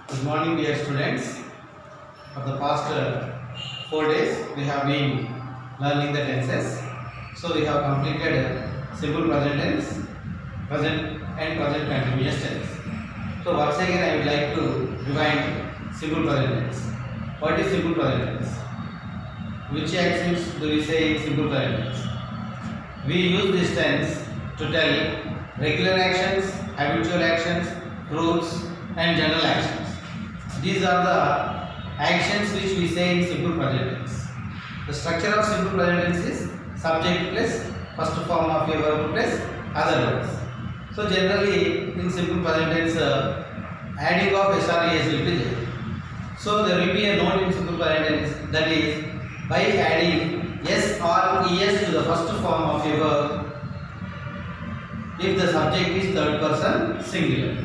Good morning, dear students. For the past 4 days, we have been learning the tenses. So, we have completed simple present tense, present and present continuous tense. So, once again, I would like to rewind simple present tense. What is simple present tense? Which actions do we say in simple present tense? We use this tense to tell regular actions, habitual actions, truths, and general actions. These are the actions which we say in simple present tense. The structure of simple present tense is subject plus first form of a verb plus other verbs. So generally in simple present tense, adding of SRES will be there. So there will be a note in simple present tense, that is by adding S or ES to the first form of a verb if the subject is third person singular.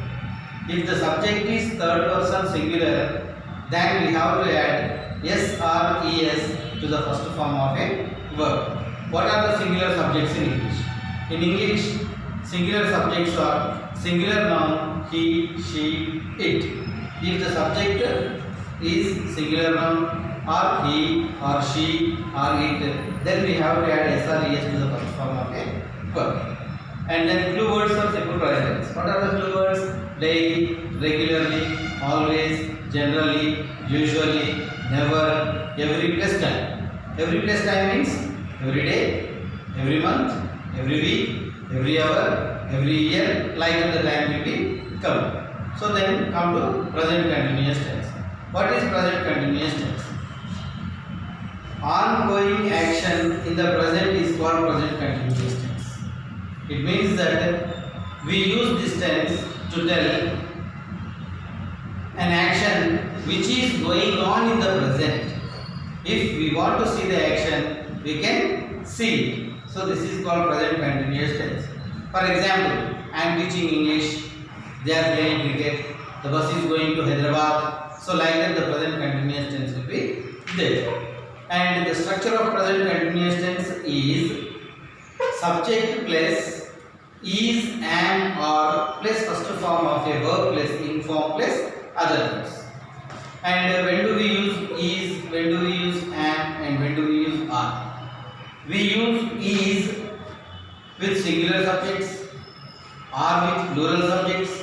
If the subject is third person singular, then we have to add S or ES to the first form of a verb. What are the singular subjects in English? In English, singular subjects are singular noun he, she, it. If the subject is singular noun or he or she or it, then we have to add S or ES to the first form of a verb. And then clue words for simple present tense. What are the clue words? Daily, regularly, always, generally, usually, never, every plus time. Every plus time means every day, every month, every week, every hour, every year, like that the time will be covered. So then come to present continuous tense. What is present continuous tense? Ongoing action in the present is called present continuous tense. It means that we use this tense to tell an action which is going on in the present. If we want to see the action, we can see it. So this is called present continuous tense. For example, I am teaching English, they are playing cricket, the bus is going to Hyderabad. So like that the present continuous tense will be there. And the structure of present continuous tense is subject plus is, am, or plus first form of a verb plus in form plus other verbs. And when do we use is, when do we use am, and when do we use are? We use is with singular subjects, are with plural subjects,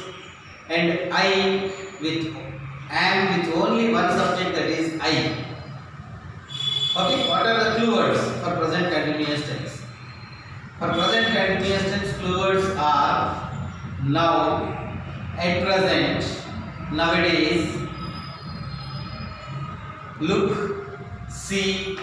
and I with am with only one subject, that is I. Okay, what are the clue words for present continuous tense? For present continuous tense, clue words are now, at present, nowadays, look, see,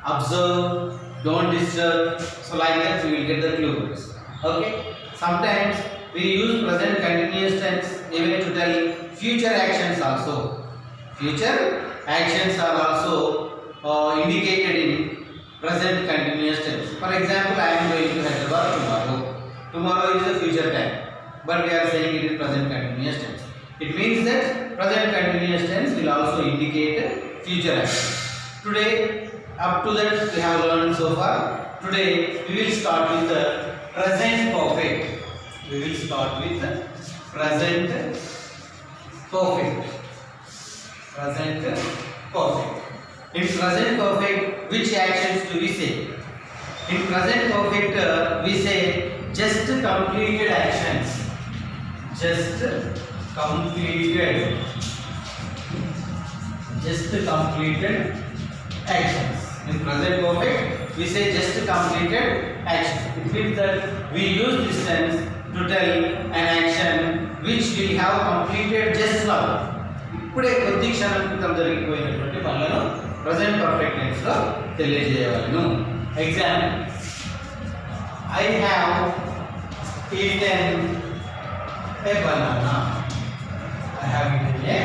observe, don't disturb. So like that we will get the clue words. Okay. Sometimes we use present continuous tense even to tell future actions also. Future actions are also indicated in present continuous tense. For example, I am going to Hyderabad tomorrow. Tomorrow is a future time, but we are saying it is present continuous tense. It means that present continuous tense will also indicate future action. Today, up to that we have learned so far. Today we will start with the present perfect. We will start with the present perfect. Present perfect. In present perfect, which actions do we say? In present perfect, we say just completed actions. Just completed. Just completed actions. In present perfect, we say just completed actions. It means that we use this tense to tell an action which we have completed just now. ఇప్పుడే కొద్ది క్షణం క్రితం జరిగిపోయినటువంటి పనులను present perfect tense లో తెలియజేయవలెను. Example: I have eaten a banana. I have eaten a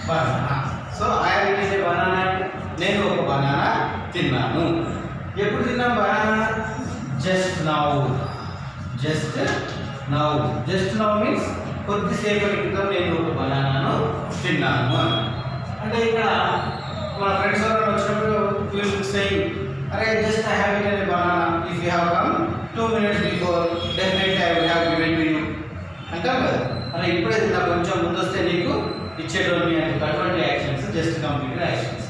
banana. So I have eaten a banana. నేను ఒక banana తిన్నాను. ఎప్పుడు తిన్నా banana? Just now. Just now. Just now means కొద్దిసేపటి క్రితం నేను ఒక బనానాను తిన్నాను. అంటే ఇక్కడ మన ఫ్రెండ్స్ ఎవరైనా వచ్చినప్పుడు విల్ సేయింగ్, అరే just I have eaten A banana, if you have come 2 minutes before definitely I will have given to you అంటాం కదా. అరే ఇప్పుడే తిన్నా, కొంచెం ముందు వస్తే నీకు ఇచ్చేటోని అటువంటి actions just completed actions.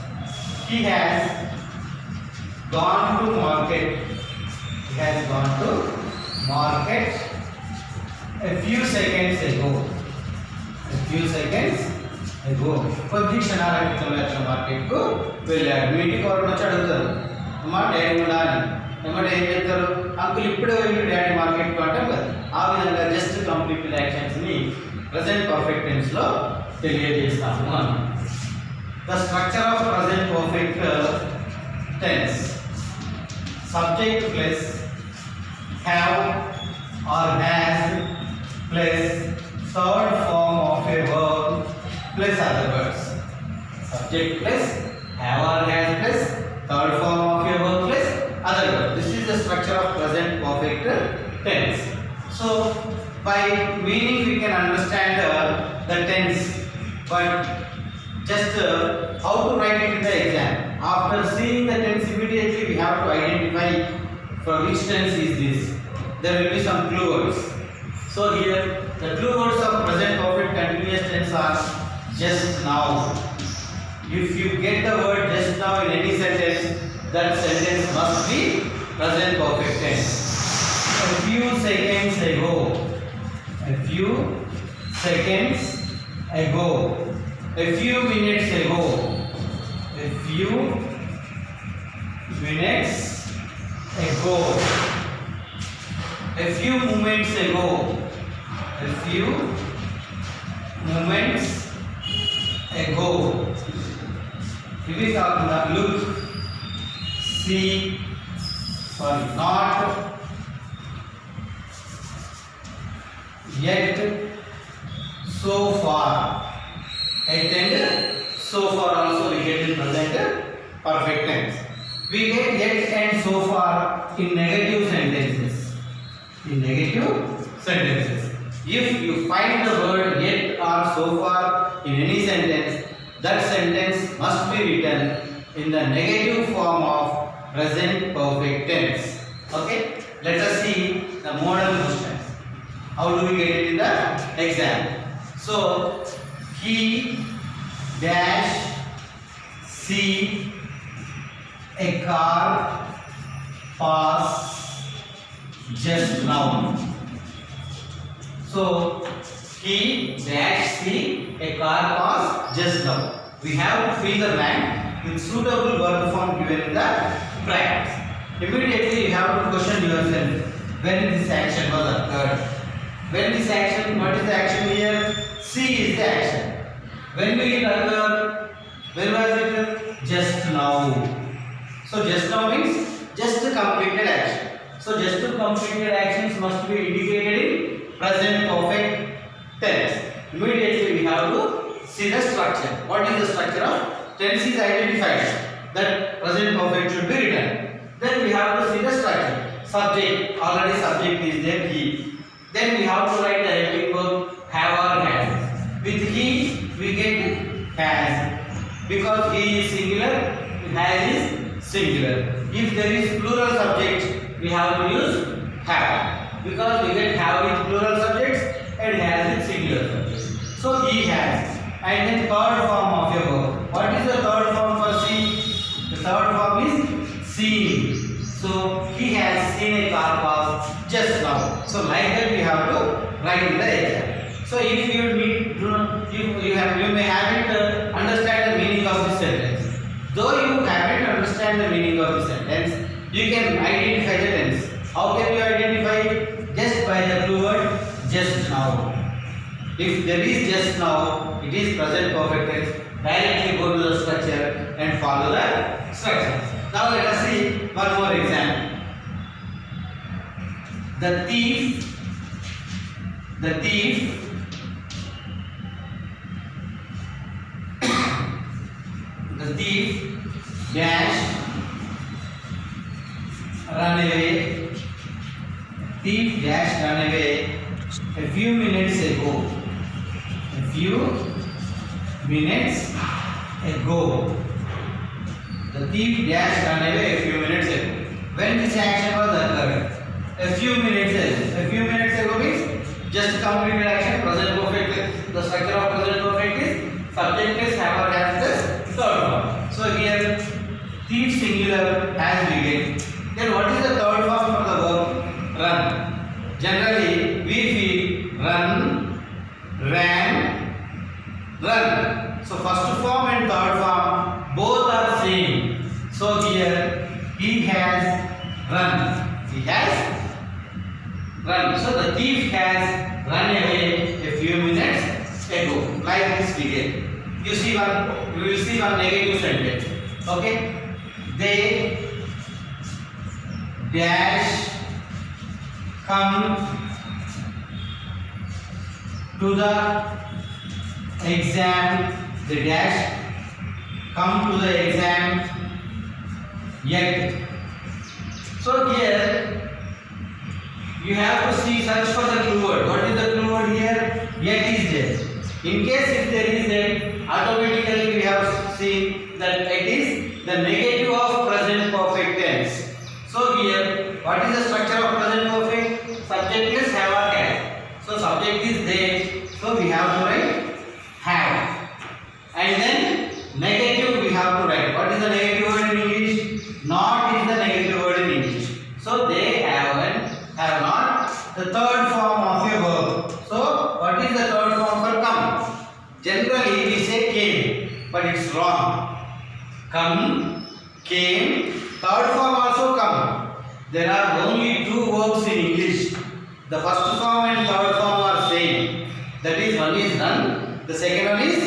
He has gone to market. He has gone to market a few seconds ago. A few seconds ago. కొద్ది క్షణాల క్రితం అతను మార్కెట్కు వెళ్ళాడు. మీ ఇంటికి ఎవరు వచ్చి అడుగుతారు, అమ్మా డాడీ ఉండాలి, ఏమంటే ఏం చెప్తారు, అంకుల్ ఇప్పుడే వెళ్ళి డాడీ మార్కెట్కు అంటాం కదా. ఆ విధంగా జస్ట్ కంప్లీటెడ్ యాక్షన్స్ని ప్రజెంట్ పర్ఫెక్ట్ టెన్స్లో తెలియజేస్తాము అన్నమాట. The structure of present perfect tense: subject plus have or has plus third form of a verb plus other words. Subject plus have or has plus third form of a verb plus other words. This is the structure of present perfect tense. So by meaning we can understand the tense, but just how to write it in the exam. After seeing the tense immediately we have to identify for which tense is this. There will be some clue words. So here the clue words of present perfect continuous tense are just now. If you get the word just now in any sentence, that sentence must be present perfect tense. A few seconds ago. A few seconds ago. A few minutes ago. A few minutes ago. A few moments ago. A few moments ago. ఇవి కాకుండా look, see, not, yet, so far. At and so far also we get in present perfect tense. We get yet and so far in negative sentences. In negative sentences. If you find the word yet or so far in any sentence, that sentence must be written in the negative form of present perfect tense. Okay? Let us see the model questions. How do we get it in the exam? So he dash see a car pass just now. So he dash see a car pass just now. We have to fill the blank with suitable verb form given in the brackets. Immediately you have to question yourself when this action was occurred. When this action, what is the action here? See is the action. When will it occur? When was it? Just now. So just now means just completed action. So just completed actions must be indicated in present perfect tense. Immediately we have to see the structure. What is the structure of tense is identified. That present perfect should be written. Then we have to see the structure. Subject, already subject is there, he. Then we have to write the helping verb have or has. With he we get has, because he is singular, has is singular. If there is plural subject, we have to use have, because we get have with plural subjects and has with singular subjects. So he has. And then third form of a verb. What is the third form for see? The third form is seen. So he has seen a car pass just now. So like that we have to write in the exam. So if you need to, you may haven't understand the meaning of this sentence. Though you haven't understand the meaning of this sentence, you can identify the tense. How can you identify it? Just by the clue word just now. If there is just now, it is present perfect tense. Directly go to the structure and follow the structure. Now let us see one more example. The thief dash run away. Thief dash run away a few minutes ago. A few minutes ago. The thief dash run away a few minutes ago. When this action was occurred? A few minutes ago. A few minutes ago means just completed action, present perfect. The structure of present perfect is subject plus have or has plus third form. So here thief singular has began. Then what is the third form for the verb run? Generally we feel run, ran, run. So first form and third form both are same. So here he has run. He has run. So the thief has run away a few minutes ago. Like this began. You will see one negative sentence. Okay? They dash come to the exam. The dash come to the exam yet. So here you have to search for the clue word. What is the clue word here? Yet is there. In case if there is a, automatically we have seen that it is the negative of present perfect tense. So here what is the structure of present perfect? Subject is have or has. So subject is there. So we have to write have. And then negative we have to write. What is the negative word in English? Not is the negative word in English. So they have not. The third form of a verb. So what is the third form for come? Generally we say came, but it's wrong. Come, came, third form also come. There are only two verbs in English. The first form and third form are same. That is, one is run, the second one is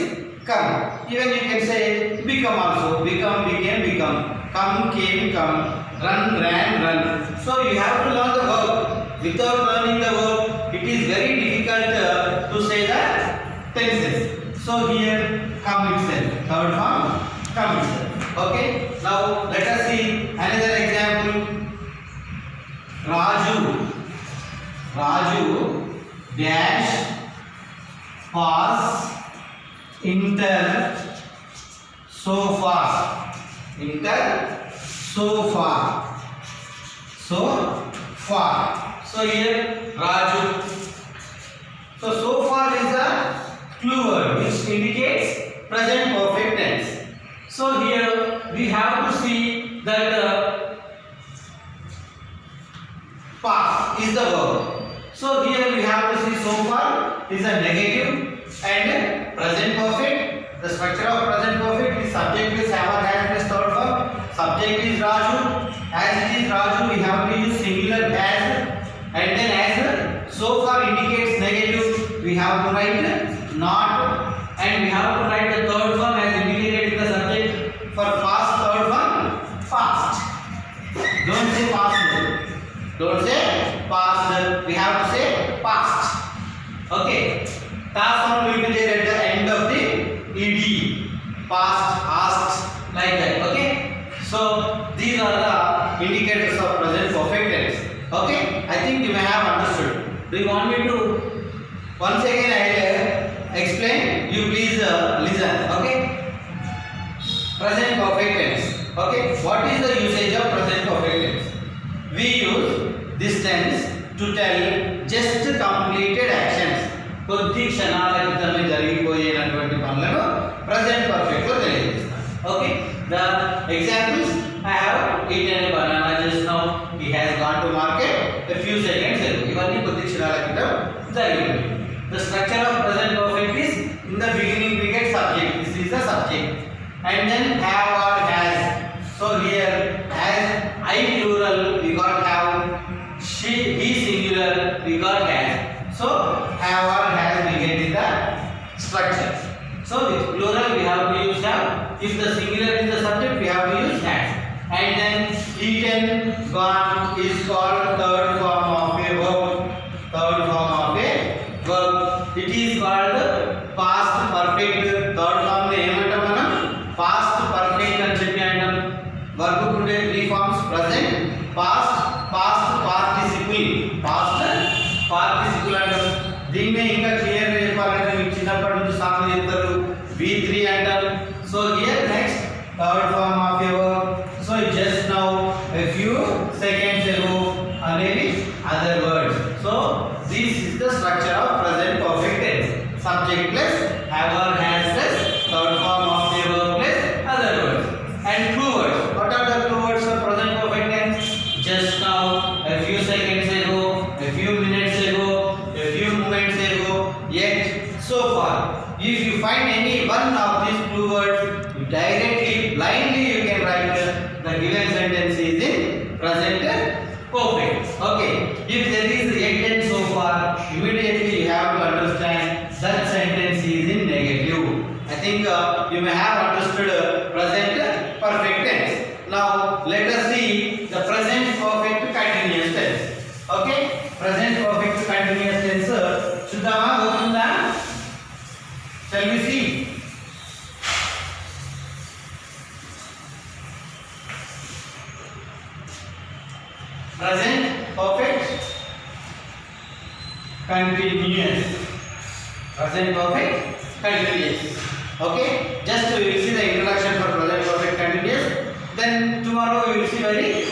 come. Even you can say become also. Become, became, become. Come, came, come. Run, ran, run. So you have to learn the verb. Without learning the verb, it is very difficult to say the tenses. So here come itself. Third form, come itself. Okay. Now let us see another example. Raju dash pass inter so far. So here Raju. So far is a clue word which indicates present perfect tense. So here we have to see that pass is the verb. So here we have to see so far is a negative and present perfect. The structure of present perfect is subject is have or has plus third form. Subject is Raju. As it is Raju, we have to use singular as, and then as so far indicates negative, we have to write not, and we have to write the third form as indicated in the subject. For past, third form past. Don't say past. Don't say past. We have to say past. Okay. Past form will be there at the end of the ed. Past, asked, like that. Okay. So these are the indicators of present perfect tense. Okay. I think you may have understood. Do you want me to once again I will explain? You please listen. Okay. Present perfect tense. Okay. What is the usage of present perfect tense? We use this tense to tell just completed actions. కొద్ది క్షణాల క్రితమే జరిగిపోయినటువంటి పనులను present perfect లో తెలియజేస్తాం. Okay. The examples: I have eaten a banana just now. He has gone to market a few seconds ago. ఇవన్నీ కొద్ది క్షణాల క్రితం జరిగిపోయి. The structure of present perfect is in the beginning we get subject. This is the subject. And then have or has. So here as I plural we got have, she, he singular we got has. So have or has we get in the structure. So with plural we have to use have. If the singular is the subject we have to use has. And then eaten, gone is called third form of a verb. Third form of a verb. It is called past perfect. Third form lo emantam manam past perfect అని చెప్పి అంటాం. Verb ఉండే three forms: present, past, past participle. Past participle అంటాం. దీన్నే ఇంకా clear గా చెప్పాలంటే మీకు చిన్నప్పటి నుంచి సామెత చెప్తారు V3 అంటారు. So here next third form of a verb. So just now a few seconds ago అనేది other words. So this is the structure of present perfect tense. Subject plus have or has plus one of these two words, you directly, blindly you can write the given sentence is in present perfect. Okay. If there is a tense so far, immediately you have to understand that sentence is in negative. I think you may have understood present perfect tense. Now let us see the present perfect continuous tense. Okay. Present perfect continuous tense. Shuddhama gotunda? Shall we see? Present perfect continuous. Present perfect continuous. Okay. Just we will see the introduction for present perfect continuous. Then tomorrow we will see very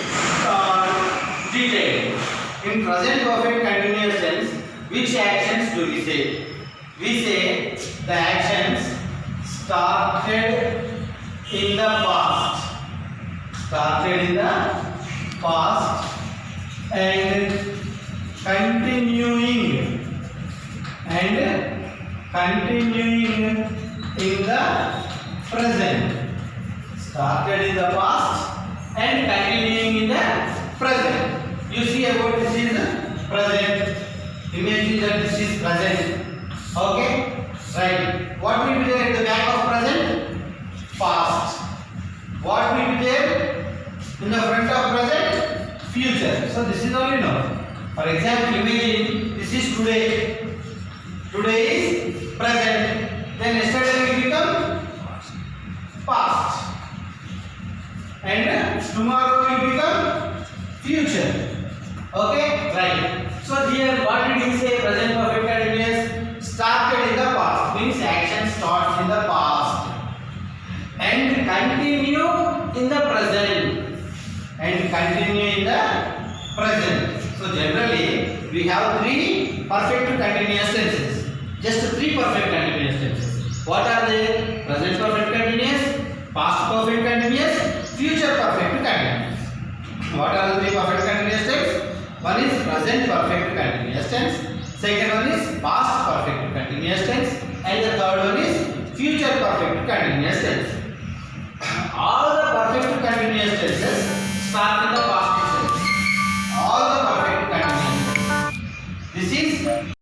detailed. In present perfect continuous tense, which actions do we say? We say the actions started in the past. Started in the past and continuing in the present. Started in the past and continuing in the present. You see about this is present. Imagine that this is present. Okay? Right. What will be there at the back of present? Past. What will be there in the front of present? Future. So this is all you know. For example, imagine this is today. Today is present. Then yesterday will become past. And tomorrow will become future. Okay? Right. So here what did he say? Present perfect continuous started in the past. Means action starts in the past. And continue in the present. And continue in the present. So generally we have three perfect continuous tenses. Just three perfect continuous tenses. What are they? Present perfect continuous, past perfect continuous, future perfect continuous. What are the three perfect continuous tenses? One is present perfect continuous tense. Second one is past